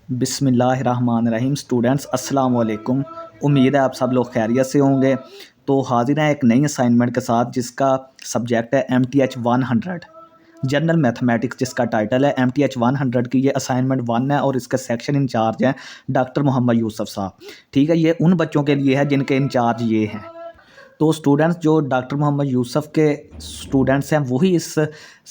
बिस्मिल्लाहिर्रहमानिर्रहीम। स्टूडेंट्स अस्सलाम वालेकुम। उम्मीद है आप सब लोग खैरियत से होंगे। तो हाजिर हैं एक नई असाइनमेंट के साथ जिसका सब्जेक्ट है MTH 100 जनरल मैथमेटिक्स, जिसका टाइटल है MTH 100 की ये असाइनमेंट 1 है और इसका सेक्शन इंचार्ज हैं डॉक्टर मोहम्मद यूसुफ साहब। ठीक है, ये उन बच्चों के लिए है जिनके इंचार्ज ये हैं। तो स्टूडेंट्स जो डॉक्टर मोहम्मद यूसुफ के स्टूडेंट्स हैं वही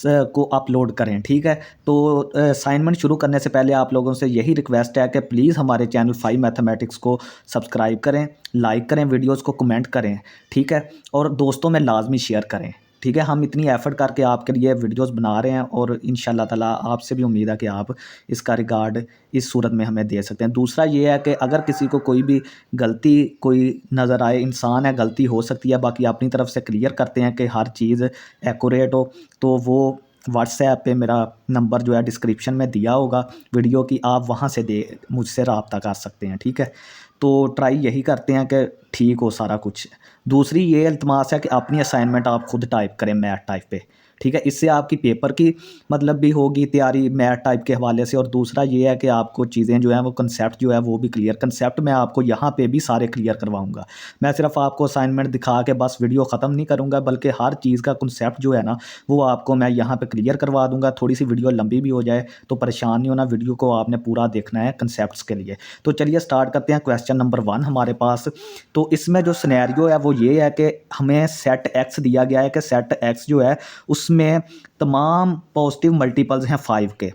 को अपलोड करें। ठीक है, तो असाइनमेंट शुरू करने से पहले आप लोगों से यही रिक्वेस्ट है कि प्लीज़ हमारे चैनल 5 मैथमेटिक्स को सब्सक्राइब करें, लाइक करें, वीडियोस को कमेंट करें। ठीक है, और दोस्तों में लाजमी शेयर करें। ठीक है, हम इतनी एफ़र्ट करके आपके लिए वीडियोस बना रहे हैं और इंशाल्लाह ताला आपसे भी उम्मीद है कि आप इसका रिगार्ड इस सूरत में हमें दे सकते हैं। दूसरा ये है कि अगर किसी को कोई भी गलती कोई नज़र आए, इंसान है, गलती हो सकती है, बाकी अपनी तरफ से क्लियर करते हैं कि हर चीज़ एक्यूरेट हो, तो वो व्हाट्सएप पे मेरा नंबर जो है डिस्क्रिप्शन में दिया होगा वीडियो की, आप वहाँ से मुझसे रब्ता कर सकते हैं। ठीक है, तो ट्राई यही करते हैं कि ठीक हो सारा कुछ। दूसरी ये इल्तमास है कि अपनी असाइनमेंट आप खुद टाइप करें मैथ टाइप पे। ठीक है, इससे आपकी पेपर की मतलब भी होगी तैयारी मैथ टाइप के हवाले से, और दूसरा ये है कि आपको चीज़ें जो हैं वो कंसेप्ट जो है वो भी क्लियर, कंसेप्ट मैं आपको यहाँ पे भी सारे क्लियर करवाऊँगा। मैं सिर्फ आपको असाइनमेंट दिखा के बस वीडियो ख़त्म नहीं करूँगा, बल्कि हर चीज़ का कंसेप्ट जो है ना वो आपको मैं यहाँ पे क्लियर करवा दूँगा। थोड़ी सी वीडियो लंबी भी हो जाए तो परेशान नहीं होना, वीडियो को आपने पूरा देखना है कंसेप्ट्स के लिए। तो चलिए स्टार्ट करते हैं। क्वेश्चन नंबर 1 हमारे पास, तो इसमें जो सिनेरियो है वो ये है कि हमें सेट एक्स दिया गया है कि सेट एक्स जो है उसमें तमाम पॉजिटिव मल्टीपल्स हैं 5 के।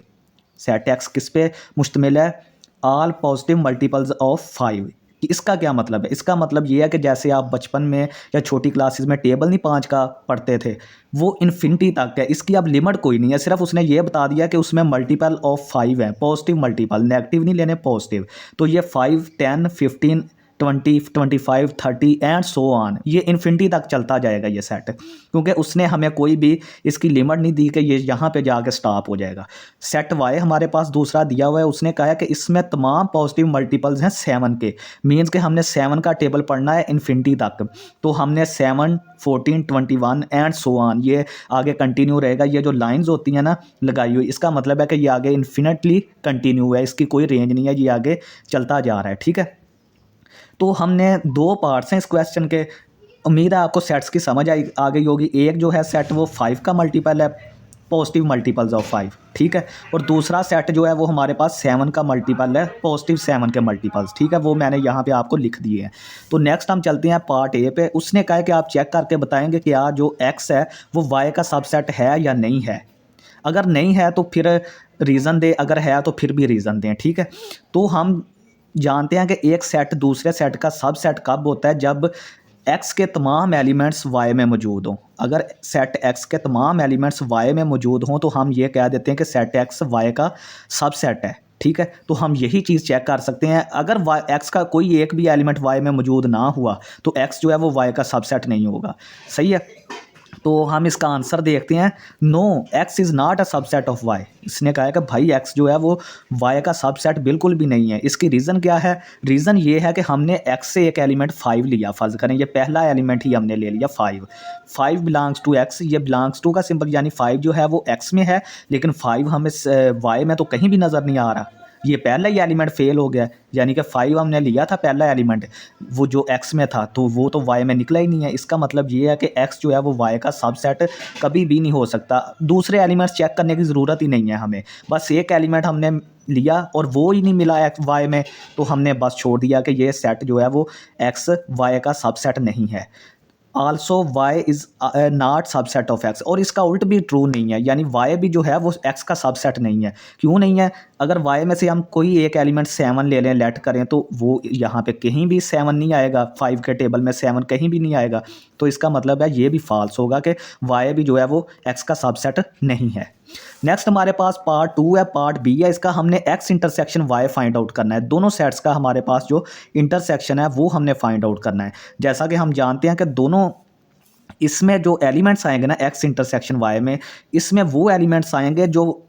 सेट एक्स किस पे मुश्तमिल है? All positive multiples of 5। कि इसका क्या मतलब है? इसका मतलब ये है कि जैसे आप बचपन में या छोटी क्लासेस में टेबल नहीं 5 का पढ़ते थे, वो इन्फिनिटी तक है। इसकी अब लिमिट कोई नहीं है, सिर्फ उसने ये बता दिया कि उसमें मल्टीपल ऑफ 5 है, पॉजिटिव मल्टीपल, नेगेटिव नहीं लेने, पॉजिटिव। तो ये 5, 10, 15, 20, 25, 30 एंड सो ऑन, ये इन्फिनिटी तक चलता जाएगा ये सेट, क्योंकि उसने हमें कोई भी इसकी लिमिट नहीं दी कि ये यहाँ पे जाके स्टॉप हो जाएगा। सेट वाई हमारे पास दूसरा दिया हुआ है, उसने कहा है कि इसमें तमाम पॉजिटिव मल्टीपल्स हैं 7 के। मीन्स कि हमने 7 का टेबल पढ़ना है इन्फिनिटी तक, तो हमने 7, 14, 21 एंड सो ऑन, ये आगे कंटिन्यू रहेगा। ये जो लाइंस होती हैं ना लगाई हुई, इसका मतलब है कि ये आगे इन्फिनिटली कंटिन्यू है, इसकी कोई रेंज नहीं है, ये आगे चलता जा रहा है। ठीक है, तो हमने 2 पार्ट्स हैं इस क्वेश्चन के। उम्मीद है आपको सेट्स की समझ आ गई होगी। एक जो है सेट वो 5 का मल्टीपल है, पॉजिटिव मल्टीपल्स ऑफ 5। ठीक है, और दूसरा सेट जो है वो हमारे पास 7 का मल्टीपल है, पॉजिटिव 7 के मल्टीपल्स। ठीक है, वो मैंने यहाँ पे आपको लिख दिए हैं। तो नेक्स्ट हम चलते हैं पार्ट ए पे। उसने कहा है कि आप चेक करके बताएंगे कि क्या जो एक्स है वो वाई का सबसेट है या नहीं है। अगर नहीं है तो फिर रीज़न दें, अगर है तो फिर भी रीज़न दें। ठीक है, तो हम जानते हैं कि एक सेट दूसरे सेट का सब सेट कब होता है? जब एक्स के तमाम एलिमेंट्स वाई में मौजूद हों। अगर सेट एक्स के तमाम एलिमेंट्स वाई में मौजूद हों तो हम ये कह देते हैं कि सेट एक्स वाई का सब सेट है। ठीक है, तो हम यही चीज़ चेक कर सकते हैं। अगर वाई एक्स का कोई एक भी एलिमेंट वाई में मौजूद ना हुआ तो एक्स जो है वो वाई का सब सेट नहीं होगा। सही है, तो हम इसका आंसर देखते हैं। No, X is not a subset of Y. इसने कहा है कि भाई एक्स जो है वो वाई का सबसेट बिल्कुल भी नहीं है। इसकी रीज़न क्या है? रीज़न ये है कि हमने एक्स से एक एलिमेंट 5 लिया। फ़र्ज़ करें ये पहला एलिमेंट ही हमने ले लिया 5। 5 बिलोंग्स टू एक्स, ये बिलोंग्स टू का सिंपल यानी 5 जो है वो एक्स में है, लेकिन 5 हमें वाई में तो कहीं भी नज़र नहीं आ रहा। ये पहला ही एलिमेंट फेल हो गया, यानी कि 5 हमने लिया था पहला एलिमेंट, वो जो एक्स में था, तो वो तो वाई में निकला ही नहीं है। इसका मतलब ये है कि एक्स जो है वो वाई का सबसेट कभी भी नहीं हो सकता। दूसरे एलिमेंट्स चेक करने की ज़रूरत ही नहीं है हमें, बस एक एलिमेंट हमने लिया और वो ही नहीं मिला एक्स वाई में, तो हमने बस छोड़ दिया कि ये सेट जो है वो एक्स वाई का सबसेट नहीं है। Also Y is not subset of X, और इसका उल्ट भी ट्रू नहीं है, यानी वाई भी जो है वो एक्स का सबसेट नहीं है। क्यों नहीं है? अगर वाई में से हम कोई एक एलिमेंट 7 ले लें, लेट करें, तो वो यहाँ पे कहीं भी 7 नहीं आएगा, 5 के टेबल में 7 कहीं भी नहीं आएगा। तो इसका मतलब है ये भी फॉल्स होगा कि वाई भी जो है वो एक्स का सबसेट नहीं है। नेक्स्ट हमारे पास पार्ट 2 है, पार्ट बी है। इसका हमने X intersection Y find out करना है। दोनों सेट्स का हमारे पास जो इंटरसेक्शन है वो हमने फाइंड आउट करना है। जैसा कि हम जानते हैं कि दोनों इसमें जो एलिमेंट्स आएंगे ना एक्स इंटरसेक्शन वाई में, इसमें वो एलिमेंट्स आएंगे जो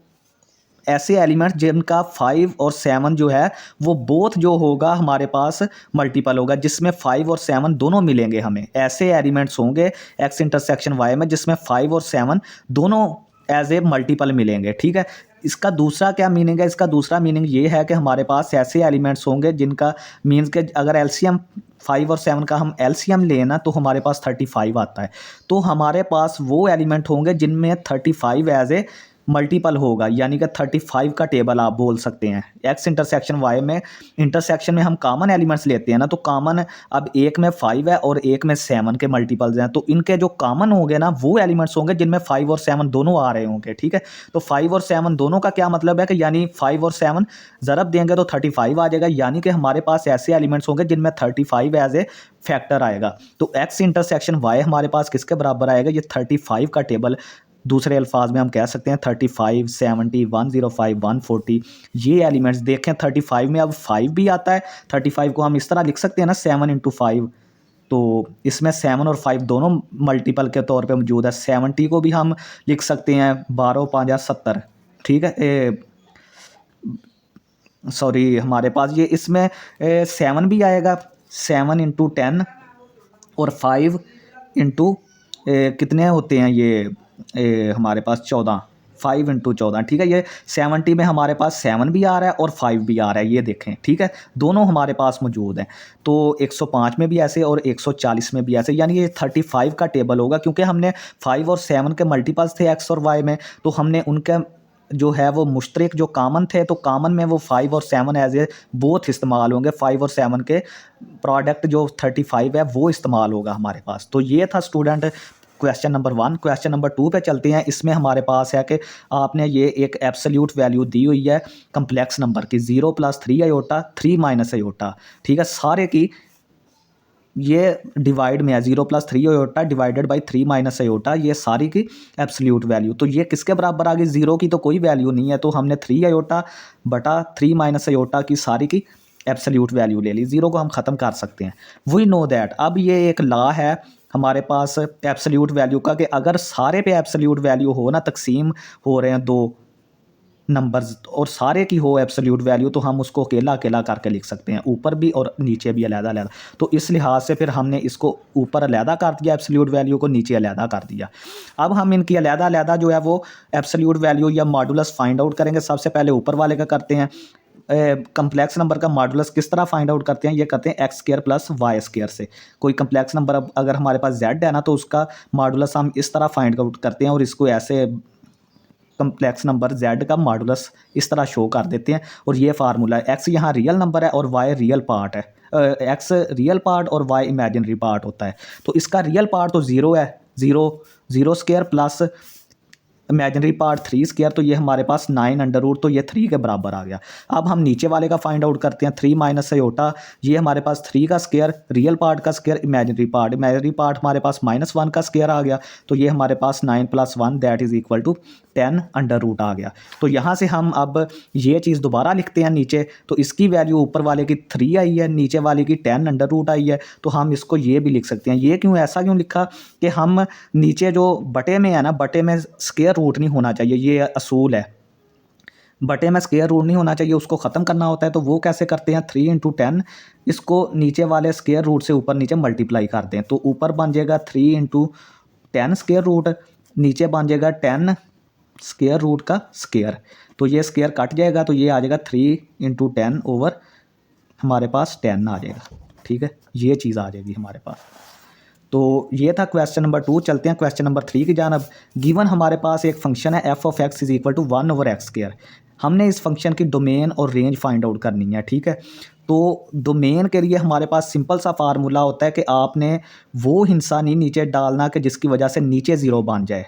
ऐसे एलिमेंट्स जिनका 5 और 7 जो है वो बोथ जो होगा हमारे पास मल्टीपल होगा, जिसमें 5 और 7 दोनों मिलेंगे। हमें ऐसे एलिमेंट्स होंगे एक्स इंटरसेक्शन वाई में जिसमें 5 और 7 दोनों एज ए मल्टीपल मिलेंगे। ठीक है, इसका दूसरा क्या मीनिंग है, इसका दूसरा मीनिंग ये है कि हमारे पास ऐसे एलिमेंट्स होंगे जिनका मीन्स के अगर एलसीएम 5 और 7 का हम एलसीएम लेना तो हमारे पास 35 आता है। तो हमारे पास वो एलिमेंट होंगे जिनमें 35 एज ए मल्टीपल होगा, यानी कि 35 का टेबल आप बोल सकते हैं। एक्स इंटरसेक्शन वाई में इंटरसेक्शन में हम कॉमन एलिमेंट्स लेते हैं ना, तो कॉमन अब एक में 5 है और एक में 7 के मल्टीपल्स हैं, तो इनके जो कॉमन होंगे ना वो एलिमेंट्स होंगे जिनमें 5 और 7 दोनों आ रहे होंगे। ठीक है, तो 5 और 7 दोनों का क्या मतलब है कि यानी 5 और 7 ज़रब देंगे तो 35 आ जाएगा, यानी कि हमारे पास ऐसे एलिमेंट्स होंगे जिनमें 35 एज ए फैक्टर आएगा। तो एक्स इंटरसेक्शन वाई हमारे पास किसके बराबर आएगा, ये 35 का टेबल। दूसरे अल्फाज में हम कह सकते हैं 35, 70, 105, 140 ये एलिमेंट्स देखें। 35 में अब 5 भी आता है, 35 को हम इस तरह लिख सकते हैं ना 7 इंटू 5, तो इसमें 7 और 5 दोनों मल्टीपल के तौर पे मौजूद है। 70 को भी हम लिख सकते हैं 12 5 70। ठीक है, सॉरी हमारे पास ये इसमें 7 भी आएगा, 7 इंटू 10 और 5 इंटू कितने होते हैं ये हमारे पास 14, 5 इंटू 14। ठीक है, ये 70 में हमारे पास 7 भी आ रहा है और 5 भी आ रहा है, ये देखें। ठीक है, दोनों हमारे पास मौजूद हैं। तो 105 में भी ऐसे और 140 में भी ऐसे, यानी ये 35 का टेबल होगा, क्योंकि हमने 5 और 7 के मल्टीपल्स थे एक्स और वाई में, तो हमने उनके जो है वो मुश्तरक जो कॉमन थे, तो कॉमन में वो 5 और 7 एज ए बोथ इस्तेमाल होंगे। 5 और 7 के प्रोडक्ट जो 35 है वो इस्तेमाल होगा हमारे पास। तो ये था student question number 1। Question number 2 पे चलते हैं। इसमें हमारे पास है कि आपने ये एक एब्सोल्यूट वैल्यू दी हुई है कम्प्लेक्स नंबर की, 0 + 3 आयोटा 3 - आयोटा। ठीक है, सारे की ये डिवाइड में है, 0 + 3 आयोटा डिवाइडेड बाई 3 - आयोटा, ये सारी की एब्सोल्यूट वैल्यू। तो ये किसके बराबर आ गई, 0 की तो कोई वैल्यू नहीं है, तो हमने 3 आयोटा बटा 3 - आयोटा की सारी की एब्सोल्यूट वैल्यू ले ली। 0 को हम ख़त्म कर सकते हैं। वी नो दैट, अब ये एक लॉ है हमारे पास एब्सोल्यूट वैल्यू का, कि अगर सारे पे एब्सोल्यूट वैल्यू हो ना, तकसीम हो रहे हैं दो नंबर्स और सारे की हो एब्सोल्यूट वैल्यू, तो हम उसको अकेला अकेला करके लिख सकते हैं, ऊपर भी और नीचे भी अलहदा अलहदा। तो इस लिहाज से फिर हमने इसको ऊपर अलहदा कर दिया, एब्सोल्यूट वैल्यू को नीचे अलहदा कर दिया। अब हम इनकी अलहदा अलहदा जो है वो एब्सोल्यूट वैल्यू या मॉडुलस फाइंड आउट करेंगे। सबसे पहले ऊपर वाले का करते हैं। कम्प्लेक्स नंबर का मॉडुलस किस तरह फाइंड आउट करते हैं, ये करते हैं x² + y² से। कोई कम्प्लेक्स नंबर अब अगर हमारे पास z है ना, तो उसका मॉडुलस हम इस तरह फाइंड आउट करते हैं, और इसको ऐसे कम्प्लेक्स नंबर z का मॉडुलस इस तरह शो कर देते हैं। और ये फार्मूला है, x यहाँ रियल नंबर है और y रियल पार्ट है, x रियल पार्ट और y इमेजिनरी पार्ट होता है। तो इसका रियल पार्ट तो 0 है, 0² प्लस इमेजिनरी पार्ट 3², तो ये हमारे पास 9√, तो ये 3 के बराबर आ गया। अब हम नीचे वाले का फाइंड आउट करते हैं, 3 - आयोटा, ये हमारे पास 3 का स्क्वायर, रियल पार्ट का स्क्वायर, इमेजिनरी पार्ट हमारे पास -1 का स्क्वायर आ गया, तो ये हमारे पास 9 + 1 दैट इज़ इक्वल टू 10√, आ गया। तो यहाँ से हम अब ये चीज़ दोबारा लिखते हैं नीचे, तो इसकी वैल्यू ऊपर वाले की 3 आई है, नीचे वाले की 10√, आई है, तो हम इसको ये भी लिख सकते हैं। ये क्यों ऐसा क्यों लिखा कि हम नीचे जो बटे में है ना, बटे में स्क्वायर रूट नहीं होना चाहिए, ये असूल है। बटे में स्क्वायर रूट नहीं होना चाहिए, उसको ख़त्म करना होता है। तो वो कैसे करते हैं, 3 × 10, इसको नीचे वाले स्क्वायर रूट से ऊपर नीचे मल्टीप्लाई करते हैं, तो ऊपर बन जाएगा 3 × 10 स्क्वायर रूट, नीचे बन जाएगा 10 स्क्वायर रूट का स्क्वायर। तो ये स्क्वायर कट जाएगा, तो ये आ जाएगा 3 × 10 ओवर हमारे पास 10 आ जाएगा। ठीक है, ये चीज़ आ जाएगी हमारे पास। तो ये था क्वेश्चन नंबर 2। चलते हैं क्वेश्चन नंबर 3 की जानब। गिवन हमारे पास एक फंक्शन है f(x) = 1/x²। हमने इस फंक्शन की डोमेन और रेंज फाइंड आउट करनी है। ठीक है, तो डोमेन के लिए हमारे पास सिंपल सा फार्मूला होता है कि आपने वो हिस्सा नहीं नीचे डालना कि जिसकी वजह से नीचे 0 बन जाए।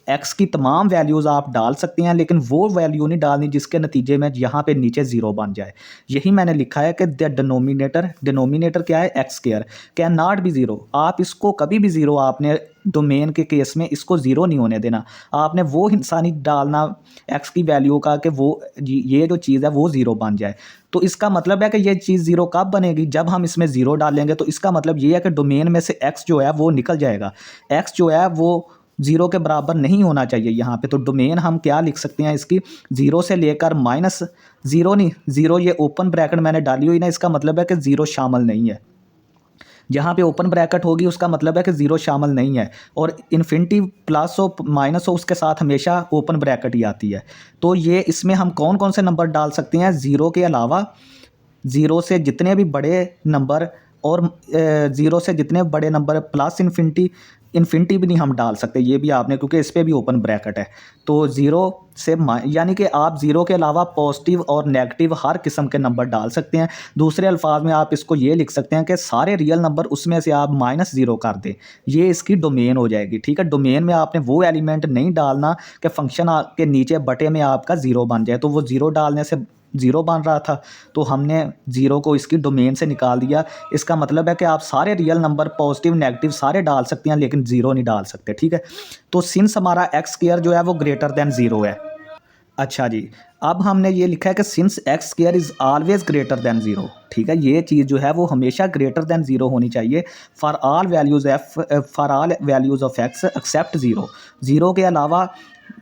एक्स की तमाम वैल्यूज़ आप डाल सकते हैं, लेकिन वो वैल्यू नहीं डालनी जिसके नतीजे में यहाँ पे नीचे 0 बन जाए। यही मैंने लिखा है कि द डिनोमिनेटर क्या है, x², कैन नॉट बी 0। आप इसको कभी भी 0, आपने डोमेन के केस में इसको 0 नहीं होने देना। आपने वो हिस्सा नहीं डालना x की वैल्यू का कि वो ये जो चीज़ है वो 0 बन जाए। तो इसका मतलब है कि ये चीज़ 0 कब बनेगी, जब हम इसमें 0 डालेंगे। तो इसका मतलब ये है कि डोमेन में से x जो है वो निकल जाएगा, x जो है वो 0 के बराबर नहीं होना चाहिए यहाँ पे। तो डोमेन हम क्या लिख सकते हैं इसकी, 0 से लेकर -0 नहीं, 0 ये ओपन ब्रैकेट मैंने डाली हुई ना, इसका मतलब है कि 0 शामिल नहीं है। जहाँ पे ओपन ब्रैकेट होगी उसका मतलब है कि ज़ीरो शामिल नहीं है, और इन्फिनिटी प्लस हो माइनस हो उसके साथ हमेशा ओपन ब्रैकेट ही आती है। तो ये इसमें हम कौन कौन से नंबर डाल सकते हैं ज़ीरो के अलावा, ज़ीरो से जितने भी बड़े नंबर, और ज़ीरो से जितने बड़े नंबर प्लस इन्फिनिटी, इन्फिनिटी भी नहीं हम डाल सकते, ये भी आपने, क्योंकि इस पर भी ओपन ब्रैकेट है। तो ज़ीरो से यानी कि आप ज़ीरो के अलावा पॉजिटिव और नेगेटिव हर किस्म के नंबर डाल सकते हैं। दूसरे अल्फाज में आप इसको ये लिख सकते हैं कि सारे रियल नंबर उसमें से आप -0 कर दें, ये इसकी डोमेन हो जाएगी। ठीक है, डोमेन में आपने वो एलिमेंट नहीं डालना कि फंक्शन के नीचे बटे में आपका ज़ीरो बन जाए, तो वो ज़ीरो डालने से ज़ीरो बन रहा था, तो हमने ज़ीरो को इसकी डोमेन से निकाल दिया। इसका मतलब है कि आप सारे रियल नंबर पॉजिटिव नेगेटिव सारे डाल सकते हैं, लेकिन ज़ीरो नहीं डाल सकते। ठीक है, तो सिंस हमारा एक्स स्क्वायर जो है वो ग्रेटर दैन ज़ीरो है। अच्छा जी, अब हमने ये लिखा है कि since x square is always greater than zero. ठीक है, ये चीज़ जो है वो हमेशा ग्रेटर दैन ज़ीरो होनी चाहिए for all values for all values of X except zero. Zero के अलावा,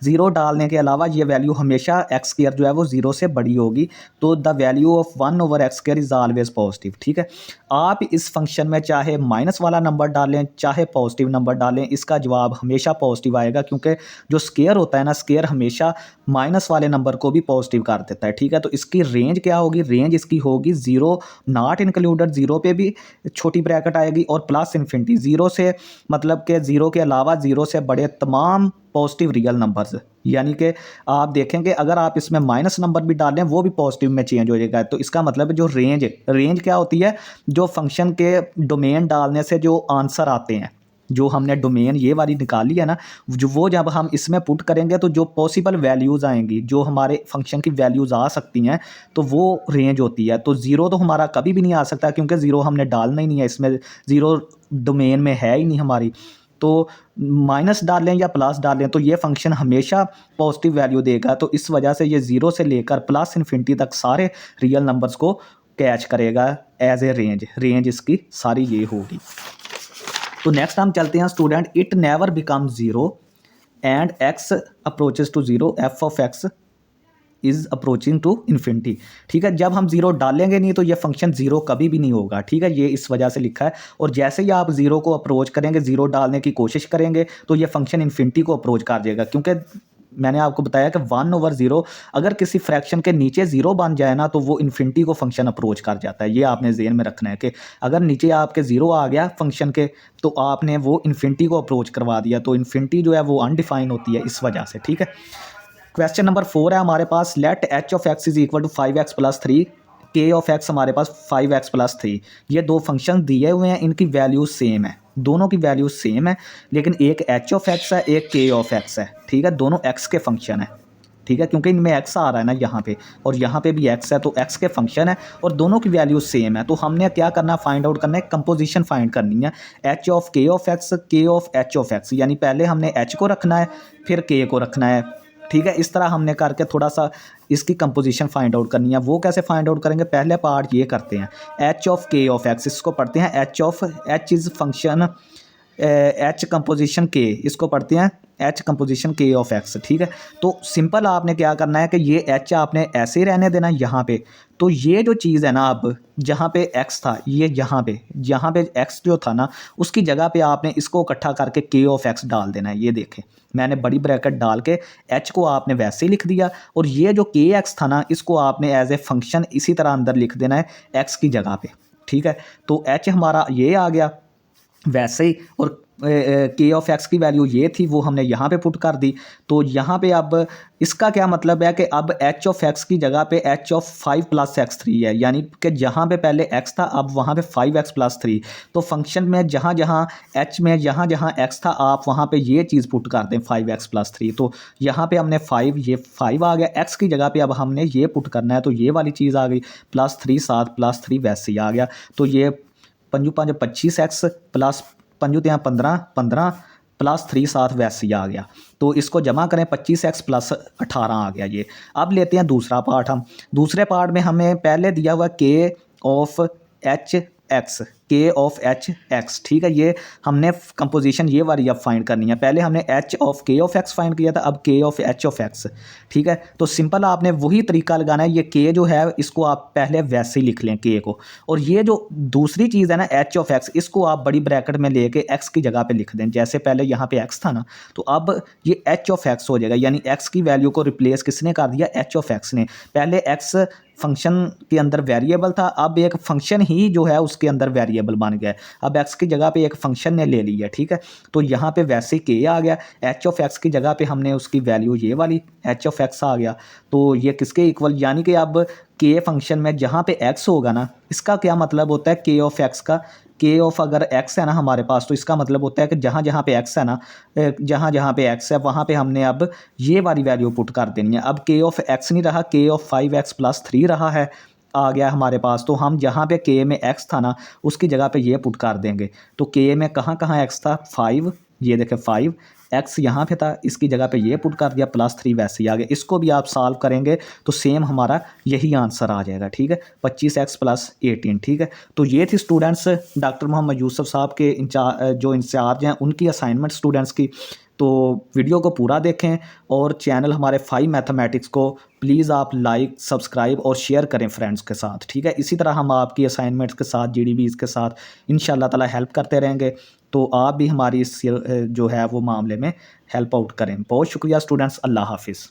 ज़ीरो डालने के अलावा ये वैल्यू हमेशा एक्स स्क्वायर जो है वो ज़ीरो से बड़ी होगी। तो the value of 1/x square is always positive. ठीक है, आप इस फंक्शन में चाहे माइनस वाला नंबर डालें चाहे पॉजिटिव नंबर डालें, इसका जवाब हमेशा पॉजिटिव आएगा, क्योंकि जो स्क्वायर होता है ना, स्क्वायर हमेशा माइनस वाले नंबर को भी पॉजिटिव कर देता है। ठीक है, तो इसकी रेंज क्या होगी, रेंज इसकी होगी ज़ीरो नॉट इंक्लूडेड, ज़ीरो पे भी छोटी ब्रैकेट आएगी, और प्लस इन्फिनिटी, ज़ीरो से मतलब कि ज़ीरो के अलावा ज़ीरो से बड़े तमाम पॉजिटिव रियल नंबर्स। यानी कि आप देखेंगे अगर आप इसमें माइनस नंबर भी डालें वो भी पॉजिटिव में चेंज हो जाएगा। तो इसका मतलब है जो रेंज क्या होती है, जो फंक्शन के डोमेन डालने से जो आंसर आते हैं, जो हमने डोमेन ये वाली निकाली है ना, जो वो जब हम इसमें पुट करेंगे तो जो पॉसिबल वैल्यूज़ आएंगी, जो हमारे फंक्शन की वैल्यूज़ आ सकती हैं, तो वो रेंज होती है। तो ज़ीरो तो हमारा कभी भी नहीं आ सकता, क्योंकि ज़ीरो हमने डालना ही नहीं है, इसमें ज़ीरो डोमेन में है ही नहीं हमारी। तो माइनस डालें या प्लस डालें तो ये फंक्शन हमेशा पॉजिटिव वैल्यू देगा। तो इस वजह से ये ज़ीरो से लेकर प्लस इन्फिनिटी तक सारे रियल नंबर्स को कैच करेगा एज ए रेंज इसकी सारी ये होगी। तो नेक्स्ट हम चलते हैं student, it never become zero and X approaches to zero, F of X is approaching to infinity. ठीक है, जब हम ज़ीरो डालेंगे नहीं तो ये फंक्शन ज़ीरो कभी भी नहीं होगा। ठीक है, ये इस वजह से लिखा है, और जैसे ही आप ज़ीरो को अप्रोच करेंगे, ज़ीरो डालने की कोशिश करेंगे, तो ये फंक्शन इन्फिनिटी को अप्रोच कर देगा। क्योंकि मैंने आपको बताया कि 1/0 अगर किसी फ्रैक्शन के नीचे ज़ीरो बन जाए ना, तो वो इन्फिनिटी को फंक्शन अप्रोच कर जाता है। ये आपने ज़हन में रखना है कि अगर नीचे आपके ज़ीरो आ गया फंक्शन के, तो आपने वो इन्फिनिटी को अप्रोच करवा दिया। तो इन्फिनिटी जो है वो अनडिफाइन होती है इस वजह से। ठीक है, क्वेश्चन नंबर 4 है हमारे पास, let h of x is equal to 5x + 3, के ऑफ एक्स हमारे पास 5x + 3। ये दो फंक्शन दिए हुए हैं, इनकी वैल्यू सेम है, दोनों की वैल्यू सेम है, लेकिन एक एच ऑफ एक्स है एक के ऑफ एक्स है। ठीक है, दोनों एक्स के फंक्शन है। ठीक है, क्योंकि इनमें एक्स आ रहा है ना यहाँ पे, और यहाँ पे भी एक्स है, तो एक्स के फंक्शन है और दोनों की वैल्यू सेम है। तो हमने क्या करना, फाइंड आउट करना है, कंपोजिशन फाइंड करनी है, एच ऑफ के ऑफ एक्स, के ऑफ एच ऑफ एक्स। यानी पहले हमने एच को रखना है फिर के को रखना है। ठीक है, इस तरह हमने करके थोड़ा सा इसकी कंपोजिशन फाइंड आउट करनी है। वो कैसे फाइंड आउट करेंगे, पहले पार्ट ये करते हैं, एच ऑफ के ऑफ एक्स, इसको पढ़ते हैं H is function H composition के, इसको पढ़ते हैं एच कंपोजिशन के ऑफ एक्स। ठीक है, तो सिंपल आपने क्या करना है कि ये एच आपने ऐसे ही रहने देना यहाँ पे। तो ये जो चीज़ है ना, अब जहाँ पे एक्स था, ये यहाँ पे एक्स जो था ना, उसकी जगह पे आपने इसको इकट्ठा करके के ऑफ एक्स डाल देना है। ये देखें, मैंने बड़ी ब्रैकेट डाल के एच को आपने वैसे ही लिख दिया, और ये जो के एक्स था ना, इसको आपने एज ए फंक्शन इसी तरह अंदर लिख देना है एक्स की जगह पे। ठीक है, तो एच हमारा ये आ गया वैसे ही, और के ऑफ एक्स की वैल्यू ये थी, वो हमने यहाँ पे पुट कर दी। तो यहाँ पे अब इसका क्या मतलब है कि अब एच ऑफ एक्स की जगह पे एच ऑफ 5 + x3 है, यानी कि जहाँ पे पहले x था अब वहाँ पे 5x + 3। तो फंक्शन में जहाँ जहाँ एच में जहाँ जहाँ x था, आप वहाँ पे ये चीज़ पुट कर दें 5x + 3। तो यहाँ पे हमने 5, ये 5 आ गया, x की जगह पे अब हमने ये पुट करना है, तो ये वाली चीज़ आ गई, +3 7 +3 वैसे ही आ गया। तो ये 5 5 25x प्लस 5 3 15 15 +3 7 वैसे ही आ गया। तो इसको जमा करें, 25x + 18 आ गया ये। अब लेते हैं दूसरा पार्ट हम। दूसरे पार्ट में हमें पहले दिया हुआ के ऑफ एच एक्स, के ऑफ एच एक्स, ठीक है। ये हमने कंपोजिशन ये वाली अब फाइंड करनी है। पहले हमने एच ऑफ के ऑफ एक्स फाइंड किया था, अब के ऑफ एच ऑफ एक्स, ठीक है। तो सिंपल आपने वही तरीका लगाना है। ये के जो है इसको आप पहले वैसे ही लिख लें के को, और ये जो दूसरी चीज़ है ना एच ऑफ एक्स, इसको आप बड़ी ब्रैकेट में लेके एक्स की जगह पे लिख दें। जैसे पहले यहाँ पे एक्स था ना, तो अब ये एच ऑफ एक्स हो जाएगा, यानी एक्स की वैल्यू को रिप्लेस किसने कर दिया, एच ऑफ एक्स ने। पहले एक्स फंक्शन के अंदर वेरिएबल था, अब एक फंक्शन ही जो है उसके अंदर वेरिएबल बन गया है। अब एक्स की जगह पे एक फंक्शन ने ले ली है, ठीक है। तो यहाँ पे वैसे के आ गया, एच ऑफ एक्स की जगह पे हमने उसकी वैल्यू ये वाली एच ऑफ एक्स आ गया। तो ये किसके इक्वल, यानी कि अब के फंक्शन में जहाँ पे एक्स होगा ना, इसका क्या मतलब होता है के ऑफ एक्स का, के ऑफ अगर एक्स है ना हमारे पास, तो इसका मतलब होता है कि जहाँ जहाँ पे एक्स है ना, जहाँ जहाँ पे एक्स है वहाँ पे हमने अब ये वाली वैल्यू पुट कर देनी है। अब के ऑफ एक्स नहीं रहा, के ऑफ 5x+3 रहा है, आ गया हमारे पास। तो हम जहाँ पे के में एक्स था ना उसकी जगह पे ये पुट कर देंगे। तो के में कहाँ कहाँ एक्स था, 5, ये देखें 5 एक्स यहाँ पे था, इसकी जगह पे ये पुट कर दिया, +3 वैसे ही आ गया। इसको भी आप सॉल्व करेंगे तो सेम हमारा यही आंसर आ जाएगा, ठीक है, 25x + 18, ठीक है। तो ये थी स्टूडेंट्स डॉक्टर मोहम्मद यूसुफ साहब के जो इंचार्ज हैं उनकी असाइनमेंट स्टूडेंट्स की। तो वीडियो को पूरा देखें और चैनल हमारे 5 मैथमेटिक्स को प्लीज़ आप लाइक, सब्सक्राइब और शेयर करें फ्रेंड्स के साथ, ठीक है। इसी तरह हम आपकी असाइनमेंट्स के साथ, जीडीबीज़ के साथ इंशाल्लाह ताला हेल्प करते रहेंगे। तो आप भी हमारी इस जो है वो मामले में हेल्प आउट करें। बहुत शुक्रिया स्टूडेंट्स, अल्लाह हाफिज़।